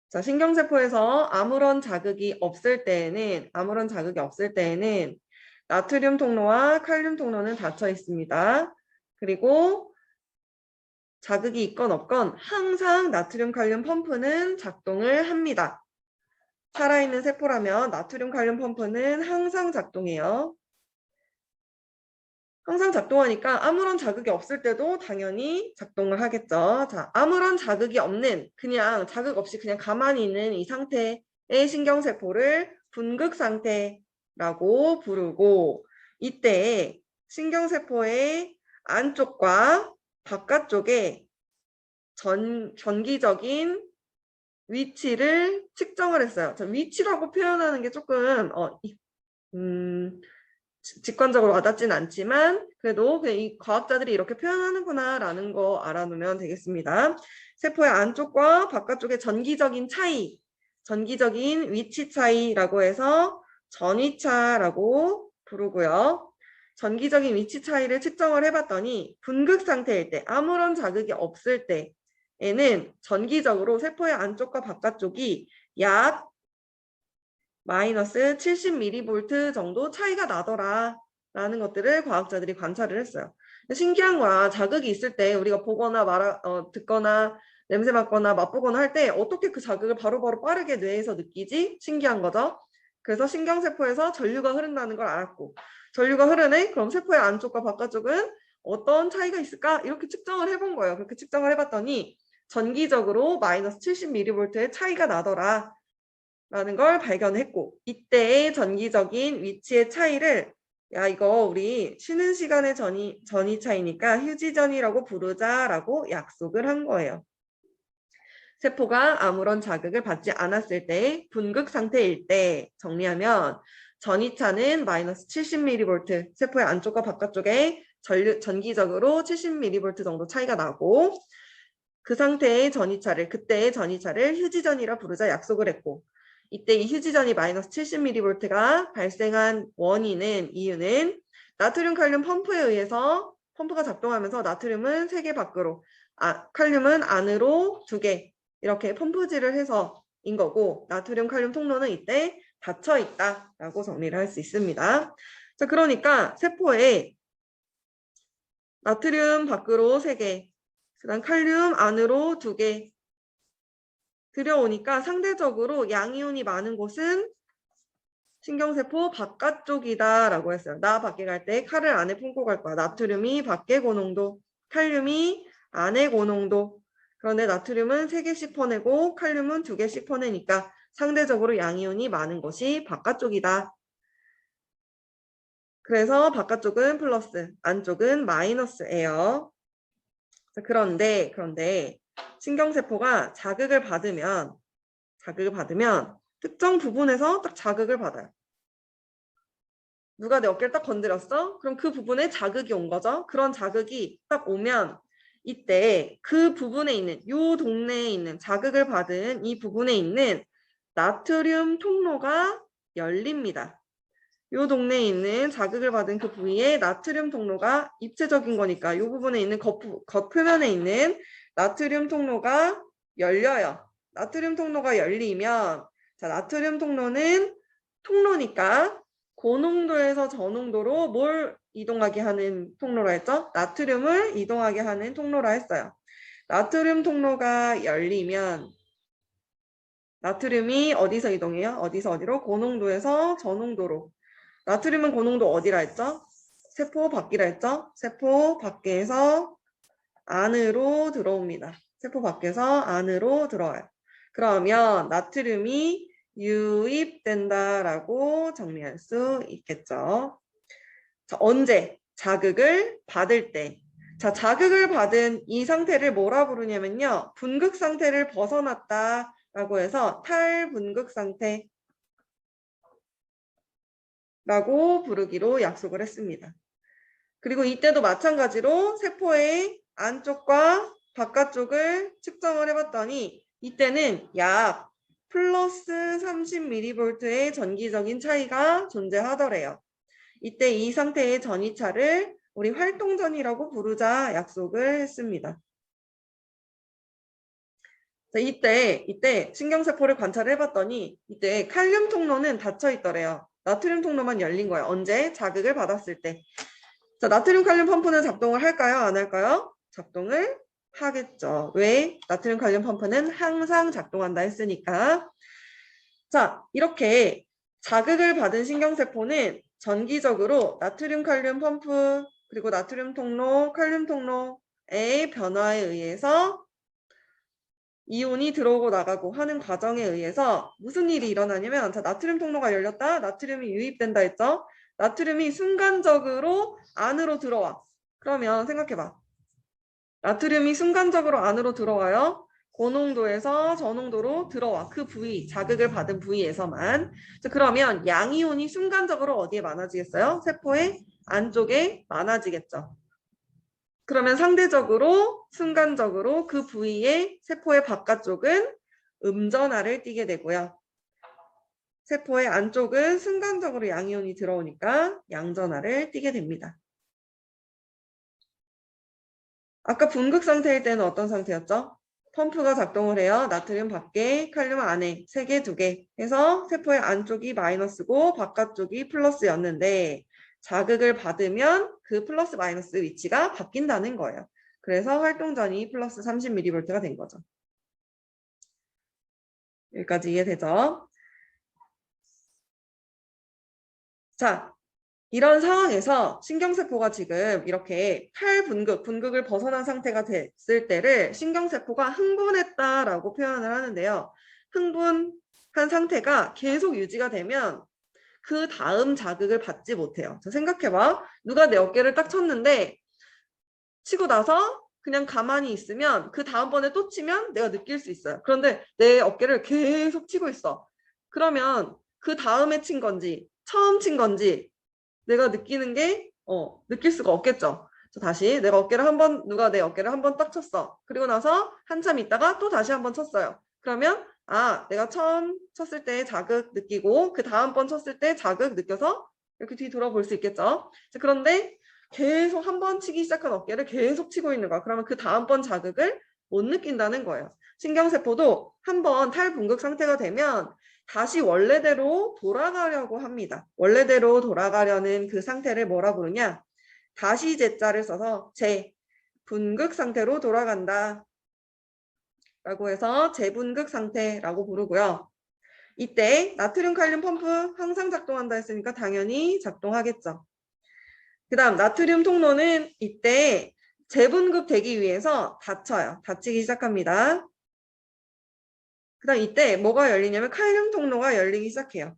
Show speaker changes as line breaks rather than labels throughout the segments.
자, 신경세포에서 아무런 자극이 없을 때에는 나트륨 통로와 칼륨 통로는 닫혀 있습니다. 그리고 자극이 있건 없건 항상 나트륨 칼륨 펌프는 작동을 합니다. 살아있는 세포라면 나트륨 칼륨 펌프는 항상 작동해요. 항상 작동하니까 아무런 자극이 없을 때도 당연히 작동을 하겠죠. 자, 아무런 자극이 없는, 그냥 자극 없이 그냥 가만히 있는 이 상태의 신경세포를 분극 상태라고 부르고, 이때 신경세포의 안쪽과 바깥쪽에 전기적인 위치를 측정을 했어요. 자, 위치라고 표현하는 게 조금 직관적으로 와닿진 않지만 그래도 그냥 이 과학자들이 이렇게 표현하는구나 라는 거 알아두면 되겠습니다. 세포의 안쪽과 바깥쪽의 전기적인 차이, 전기적인 위치 차이라고 해서 전위차라고 부르고요. 전기적인 위치 차이를 측정을 해봤더니 분극 상태일 때, 아무런 자극이 없을 때에는 전기적으로 세포의 안쪽과 바깥쪽이 약 마이너스 70mV 정도 차이가 나더라 라는 것들을 과학자들이 관찰을 했어요. 신기한 거야. 자극이 있을 때 우리가 보거나 듣거나 냄새 맡거나 맛보거나 할 때 어떻게 그 자극을 바로바로 빠르게 뇌에서 느끼지? 신기한 거죠. 그래서 신경세포에서 전류가 흐른다는 걸 알았고, 전류가 흐르네? 그럼 세포의 안쪽과 바깥쪽은 어떤 차이가 있을까? 이렇게 측정을 해본 거예요. 그렇게 측정을 해봤더니 전기적으로 마이너스 70mV의 차이가 나더라 라는 걸 발견했고, 이때의 전기적인 위치의 차이를 이거 우리 쉬는 시간의 전위 차이니까 휴지전이라고 부르자라고 약속을 한 거예요. 세포가 아무런 자극을 받지 않았을 때, 분극 상태일 때 정리하면 전위차는 마이너스 70mV, 세포의 안쪽과 바깥쪽에 전기적으로 70mV 정도 차이가 나고, 그 상태의 그때의 전위차를 휴지전이라 부르자 약속을 했고, 이때 이 휴지전이 마이너스 70mV가 발생한 이유는 나트륨 칼륨 펌프에 의해서 펌프가 작동하면서 나트륨은 3개 밖으로, 칼륨은 안으로 2개 이렇게 펌프질을 해서인 거고, 나트륨 칼륨 통로는 이때 닫혀 있다라고 정리를 할 수 있습니다. 자, 그러니까 세포에 나트륨 밖으로 3개, 그다음 칼륨 안으로 2개 들여오니까 상대적으로 양이온이 많은 곳은 신경세포 바깥쪽이다 라고 했어요. 나 밖에 갈 때 칼을 안에 품고 갈 거야. 나트륨이 밖에 고농도, 칼륨이 안에 고농도. 그런데 나트륨은 3개씩 퍼내고 칼륨은 2개씩 퍼내니까 상대적으로 양이온이 많은 곳이 바깥쪽이다. 그래서 바깥쪽은 플러스, 안쪽은 마이너스예요. 그런데 신경세포가 자극을 받으면 특정 부분에서 딱 자극을 받아요. 누가 내 어깨를 딱 건드렸어? 그럼 그 부분에 자극이 온 거죠. 그런 자극이 딱 오면 이때 그 부분에 있는, 요 동네에 있는 자극을 받은 이 부분에 있는 나트륨 통로가 열립니다. 요 동네에 있는 자극을 받은 그 부위에 나트륨 통로가 입체적인 거니까 이 부분에 있는 겉표면에 있는 나트륨 통로가 열려요. 나트륨 통로가 열리면, 자, 나트륨 통로는 통로니까 고농도에서 저농도로 뭘 이동하게 하는 통로라 했죠? 나트륨을 이동하게 하는 통로라 했어요. 나트륨 통로가 열리면 나트륨이 어디서 이동해요? 어디서 어디로? 고농도에서 저농도로. 나트륨은 고농도 어디라 했죠? 세포 밖이라 했죠? 세포 밖에서 안으로 들어옵니다. 세포 밖에서 안으로 들어와요. 그러면 나트륨이 유입된다라고 정리할 수 있겠죠. 자, 언제? 자극을 받을 때. 자, 자극을 받은 이 상태를 뭐라 부르냐면요. 분극 상태를 벗어났다라고 해서 탈분극 상태 라고 부르기로 약속을 했습니다. 그리고 이때도 마찬가지로 세포의 안쪽과 바깥쪽을 측정을 해봤더니 이때는 약 플러스 30mV의 전기적인 차이가 존재하더래요. 이때 이 상태의 전위차를 우리 활동전이라고 부르자 약속을 했습니다. 자, 이때 신경세포를 관찰을 해봤더니 이때 칼륨 통로는 닫혀 있더래요. 나트륨 통로만 열린 거예요. 언제? 자극을 받았을 때. 자, 나트륨 칼륨 펌프는 작동을 할까요? 안 할까요? 작동을 하겠죠. 왜? 나트륨 칼륨 펌프는 항상 작동한다 했으니까. 자, 이렇게 자극을 받은 신경세포는 전기적으로 나트륨 칼륨 펌프 그리고 나트륨 통로, 칼륨 통로의 변화에 의해서 이온이 들어오고 나가고 하는 과정에 의해서 무슨 일이 일어나냐면, 자, 나트륨 통로가 열렸다. 나트륨이 유입된다 했죠. 나트륨이 순간적으로 안으로 들어와. 그러면 생각해봐. 나트륨이 순간적으로 안으로 들어와요. 고농도에서 저농도로 들어와. 그 부위, 자극을 받은 부위에서만. 자, 그러면 양이온이 순간적으로 어디에 많아지겠어요? 세포의 안쪽에 많아지겠죠. 그러면 상대적으로 순간적으로 그 부위의 세포의 바깥쪽은 음전하를 띠게 되고요. 세포의 안쪽은 순간적으로 양이온이 들어오니까 양전하를 띠게 됩니다. 아까 분극 상태일 때는 어떤 상태였죠? 펌프가 작동을 해요. 나트륨 밖에, 칼륨 안에 3개, 2개 해서 세포의 안쪽이 마이너스고 바깥쪽이 플러스였는데 자극을 받으면 그 플러스 마이너스 위치가 바뀐다는 거예요. 그래서 활동전이 플러스 30mV가 된 거죠. 여기까지 이해되죠? 자, 이런 상황에서 신경세포가 지금 이렇게 분극을 벗어난 상태가 됐을 때를 신경세포가 흥분했다라고 표현을 하는데요. 흥분한 상태가 계속 유지가 되면 그 다음 자극을 받지 못해요. 자, 생각해봐. 누가 내 어깨를 딱 쳤는데 치고 나서 그냥 가만히 있으면 그 다음번에 또 치면 내가 느낄 수 있어요. 그런데 내 어깨를 계속 치고 있어. 그러면 그 다음에 친 건지 처음 친 건지 내가 느끼는 게 느낄 수가 없겠죠. 다시 누가 내 어깨를 한 번 딱 쳤어. 그리고 나서 한참 있다가 또 다시 한 번 쳤어요. 그러면 내가 처음 쳤을 때 자극 느끼고 그 다음번 쳤을 때 자극 느껴서 이렇게 뒤 돌아볼 수 있겠죠. 그런데 계속 한 번 치기 시작한 어깨를 계속 치고 있는 거야. 그러면 그 다음번 자극을 못 느낀다는 거예요. 신경세포도 한 번 탈분극 상태가 되면 다시 원래대로 돌아가려고 합니다. 원래대로 돌아가려는 그 상태를 뭐라 부르냐? 다시 제자를 써서 재분극 상태로 돌아간다 라고 해서 재분극 상태라고 부르고요. 이때 나트륨 칼륨 펌프 항상 작동한다 했으니까 당연히 작동하겠죠. 그 다음 나트륨 통로는 이때 재분극 되기 위해서 닫혀요. 닫히기 시작합니다. 그 다음 이때 뭐가 열리냐면 칼륨 통로가 열리기 시작해요.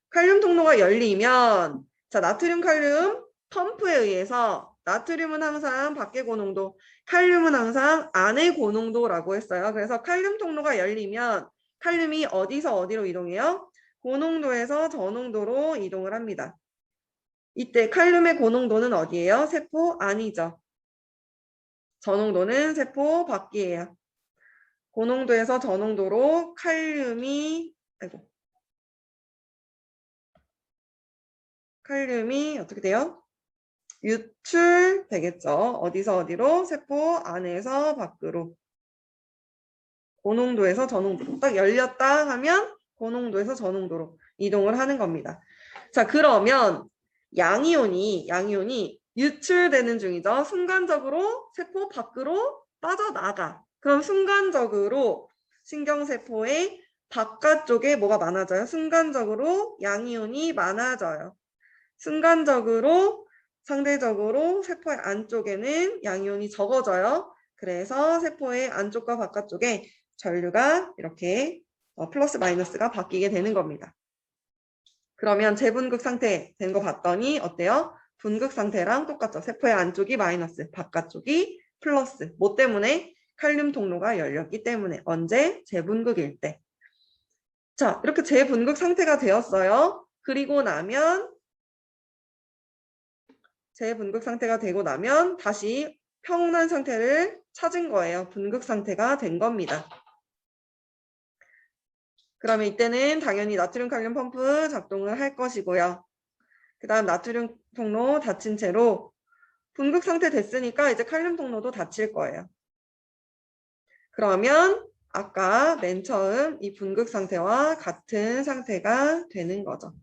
칼륨 통로가 열리면 자, 나트륨 칼륨 펌프에 의해서 나트륨은 항상 밖의 고농도, 칼륨은 항상 안의 고농도라고 했어요. 그래서 칼륨 통로가 열리면 칼륨이 어디서 어디로 이동해요? 고농도에서 저농도로 이동을 합니다. 이때 칼륨의 고농도는 어디예요? 세포 안이죠. 저농도는 세포 밖이에요. 고농도에서 저농도로 칼륨이 어떻게 돼요? 유출되겠죠. 어디서 어디로? 세포 안에서 밖으로. 고농도에서 저농도로. 딱 열렸다 하면 고농도에서 저농도로 이동을 하는 겁니다. 자, 그러면 양이온이 유출되는 중이죠. 순간적으로 세포 밖으로 빠져나가. 그럼 순간적으로 신경세포의 바깥쪽에 뭐가 많아져요? 순간적으로 양이온이 많아져요. 순간적으로 상대적으로 세포의 안쪽에는 양이온이 적어져요. 그래서 세포의 안쪽과 바깥쪽에 전류가 이렇게 플러스 마이너스가 바뀌게 되는 겁니다. 그러면 재분극 상태 된 거 봤더니 어때요? 분극 상태랑 똑같죠. 세포의 안쪽이 마이너스, 바깥쪽이 플러스. 뭐 때문에? 칼륨 통로가 열렸기 때문에. 언제? 재분극일 때. 자, 이렇게 재분극 상태가 되었어요. 그리고 나면 재분극 상태가 되고 나면 다시 평온한 상태를 찾은 거예요. 분극 상태가 된 겁니다. 그러면 이때는 당연히 나트륨 칼륨 펌프 작동을 할 것이고요. 그 다음 나트륨 통로 닫힌 채로 분극 상태 됐으니까 이제 칼륨 통로도 닫힐 거예요. 그러면 아까 맨 처음 이 분극 상태와 같은 상태가 되는 거죠.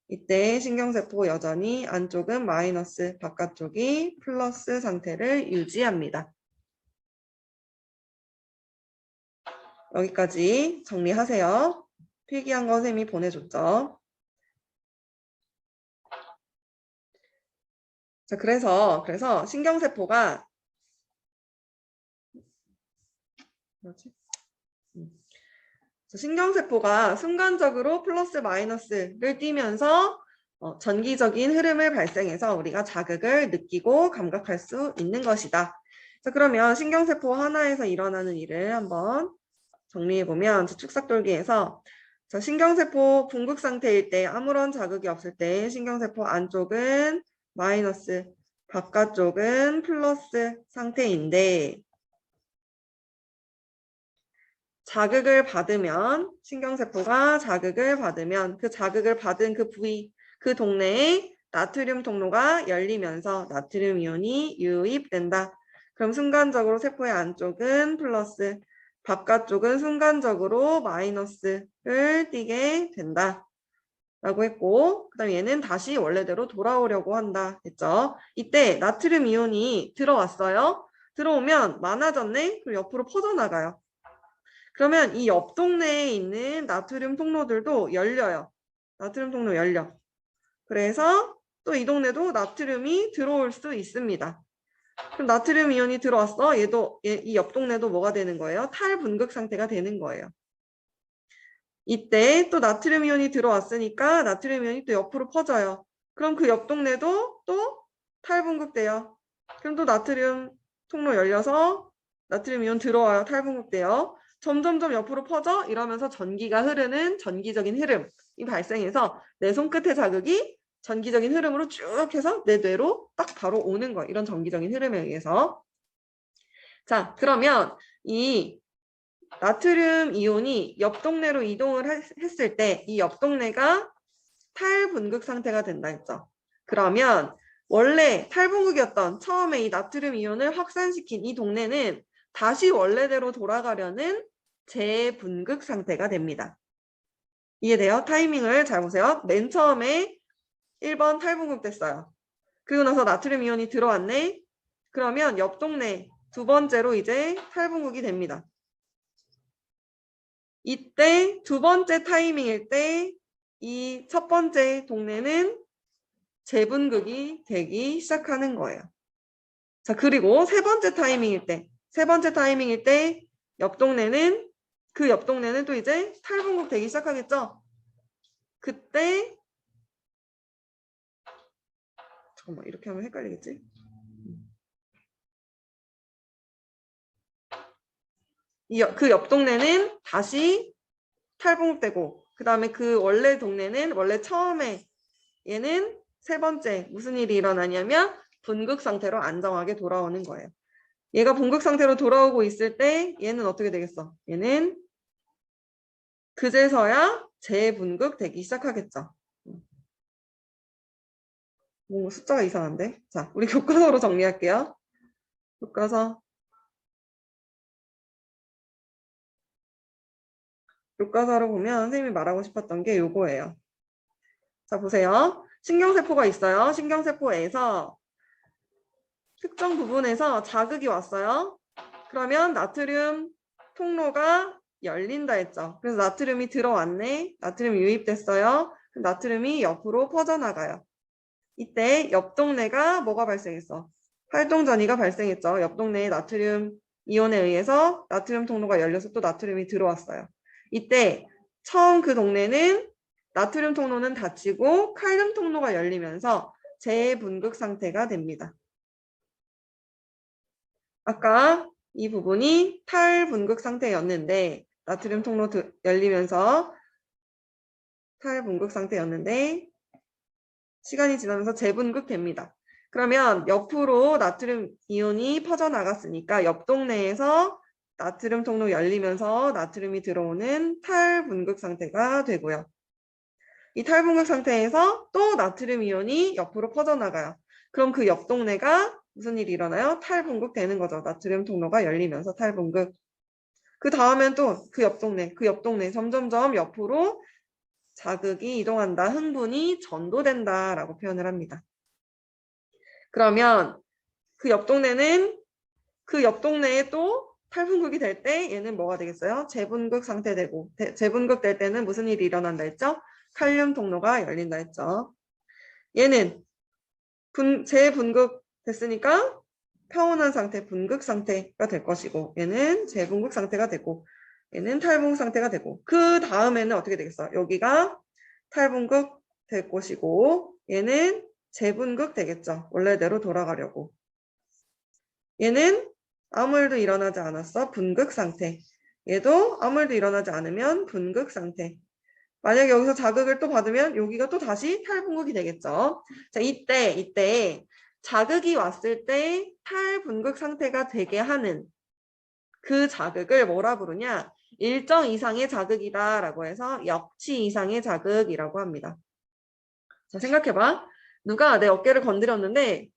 이때 신경세포 여전히 안쪽은 마이너스, 바깥쪽이 플러스 상태를 유지합니다. 여기까지 정리하세요. 필기한 거 쌤이 보내줬죠. 자, 그래서 신경세포가 신경세포가 순간적으로 플러스 마이너스를 띠면서 전기적인 흐름을 발생해서 우리가 자극을 느끼고 감각할 수 있는 것이다. 자, 그러면 신경세포 하나에서 일어나는 일을 한번 정리해보면 축삭돌기에서 신경세포 분극 상태일 때 아무런 자극이 없을 때 신경세포 안쪽은 마이너스, 바깥쪽은 플러스 상태인데 자극을 받으면 신경세포가 자극을 받으면 그 자극을 받은 그 부위, 그 동네에 나트륨 통로가 열리면서 나트륨 이온이 유입된다. 그럼 순간적으로 세포의 안쪽은 플러스, 바깥쪽은 순간적으로 마이너스를 띠게 된다. 라고 했고, 그 다음에 얘는 다시 원래대로 돌아오려고 한다 했죠. 이때 나트륨 이온이 들어왔어요. 들어오면 많아졌네? 그리고 옆으로 퍼져나가요. 그러면 이 옆 동네에 있는 나트륨 통로들도 열려요. 나트륨 통로 열려. 그래서 또 이 동네도 나트륨이 들어올 수 있습니다. 그럼 나트륨 이온이 들어왔어. 이 옆 동네도 뭐가 되는 거예요? 탈분극 상태가 되는 거예요. 이때 또 나트륨 이온이 들어왔으니까 나트륨 이온이 또 옆으로 퍼져요. 그럼 그 옆 동네도 또 탈분극돼요. 그럼 또 나트륨 통로 열려서 나트륨 이온 들어와요. 탈분극돼요. 점점점 옆으로 퍼져 이러면서 전기가 흐르는 전기적인 흐름이 발생해서 내 손끝의 자극이 전기적인 흐름으로 쭉 해서 내 뇌로 딱 바로 오는 거예요. 이런 전기적인 흐름에 의해서. 자, 그러면 이 나트륨 이온이 옆 동네로 이동을 했을 때 이 옆 동네가 탈분극 상태가 된다 했죠. 그러면 원래 탈분극이었던 처음에 이 나트륨 이온을 확산시킨 이 동네는 다시 원래대로 돌아가려는 재분극 상태가 됩니다. 이해돼요? 타이밍을 잘 보세요. 맨 처음에 1번 탈분극 됐어요. 그리고 나서 나트륨 이온이 들어왔네. 그러면 옆 동네 두 번째로 이제 탈분극이 됩니다. 이때 두 번째 타이밍일 때 이 첫 번째 동네는 재분극이 되기 시작하는 거예요. 자, 그리고 세 번째 타이밍일 때 옆 동네는 그 옆 동네는 또 이제 탈분극 되기 시작하겠죠. 그때 잠깐만 이렇게 하면 헷갈리겠지? 그 옆 동네는 다시 탈분극되고 그 다음에 그 원래 동네는 원래 처음에 얘는 세 번째 무슨 일이 일어나냐면 분극 상태로 안정하게 돌아오는 거예요. 얘가 분극 상태로 돌아오고 있을 때 얘는 어떻게 되겠어? 얘는 그제서야 재분극 되기 시작하겠죠. 뭔가 숫자가 이상한데? 자, 우리 교과서로 정리할게요. 교과서로 보면 선생님이 말하고 싶었던 게 요거예요. 자, 보세요. 신경세포가 있어요. 신경세포에서 특정 부분에서 자극이 왔어요. 그러면 나트륨 통로가 열린다 했죠. 그래서 나트륨이 들어왔네. 나트륨이 유입됐어요. 나트륨이 옆으로 퍼져나가요. 이때 옆 동네가 뭐가 발생했어? 활동전이가 발생했죠. 옆 동네에 나트륨 이온에 의해서 나트륨 통로가 열려서 또 나트륨이 들어왔어요. 이때 처음 그 동네는 나트륨 통로는 닫히고 칼륨 통로가 열리면서 재분극 상태가 됩니다. 아까 이 부분이 탈분극 상태였는데 나트륨 통로 열리면서 탈분극 상태였는데 시간이 지나면서 재분극 됩니다. 그러면 옆으로 나트륨 이온이 퍼져나갔으니까 옆 동네에서 나트륨 통로 열리면서 나트륨이 들어오는 탈분극 상태가 되고요. 이 탈분극 상태에서 또 나트륨 이온이 옆으로 퍼져나가요. 그럼 그 옆 동네가 무슨 일이 일어나요? 탈분극 되는 거죠. 나트륨 통로가 열리면서 탈분극. 그 다음엔 또 그 옆 동네 점점점 옆으로 자극이 이동한다. 흥분이 전도된다라고 표현을 합니다. 그러면 그 옆 동네는 그 옆 동네에 또 탈분극이 될 때 얘는 뭐가 되겠어요? 재분극 상태 되고 재분극 될 때는 무슨 일이 일어난다 했죠? 칼륨 통로가 열린다 했죠. 얘는 재분극 됐으니까 평온한 상태, 분극 상태가 될 것이고 얘는 재분극 상태가 되고 얘는 탈분극 상태가 되고 그 다음에는 어떻게 되겠어? 여기가 탈분극 될 것이고 얘는 재분극 되겠죠. 원래대로 돌아가려고. 얘는 아무 일도 일어나지 않았어. 분극 상태. 얘도 아무 일도 일어나지 않으면 분극 상태. 만약에 여기서 자극을 또 받으면 여기가 또 다시 탈분극이 되겠죠. 자, 이때 자극이 왔을 때 탈분극 상태가 되게 하는 그 자극을 뭐라 부르냐? 일정 이상의 자극이다라고 해서 역치 이상의 자극이라고 합니다. 자, 생각해봐. 누가 내 어깨를 건드렸는데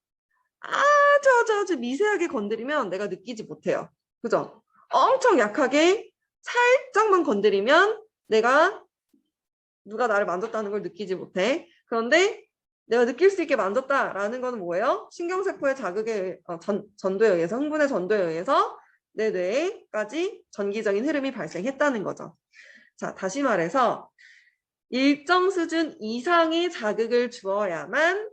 아주 미세하게 건드리면 내가 느끼지 못해요. 그죠? 엄청 약하게 살짝만 건드리면 누가 나를 만졌다는 걸 느끼지 못해. 그런데 내가 느낄 수 있게 만졌다라는 건 뭐예요? 신경세포의 자극에 전도에 의해서 흥분의 전도에 의해서 내 뇌에까지 전기적인 흐름이 발생했다는 거죠. 자, 다시 말해서 일정 수준 이상의 자극을 주어야만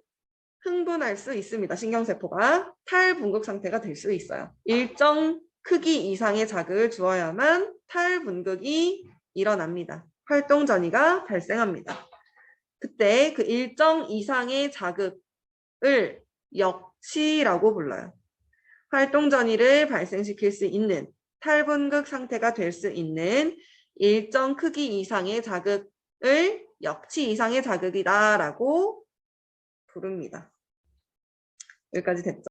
흥분할 수 있습니다. 신경세포가 탈분극 상태가 될 수 있어요. 일정 크기 이상의 자극을 주어야만 탈분극이 일어납니다. 활동 전이가 발생합니다. 그때 그 일정 이상의 자극을 역치라고 불러요. 활동 전이를 발생시킬 수 있는 탈분극 상태가 될 수 있는 일정 크기 이상의 자극을 역치 이상의 자극이다라고 부릅니다. 여기까지 됐죠?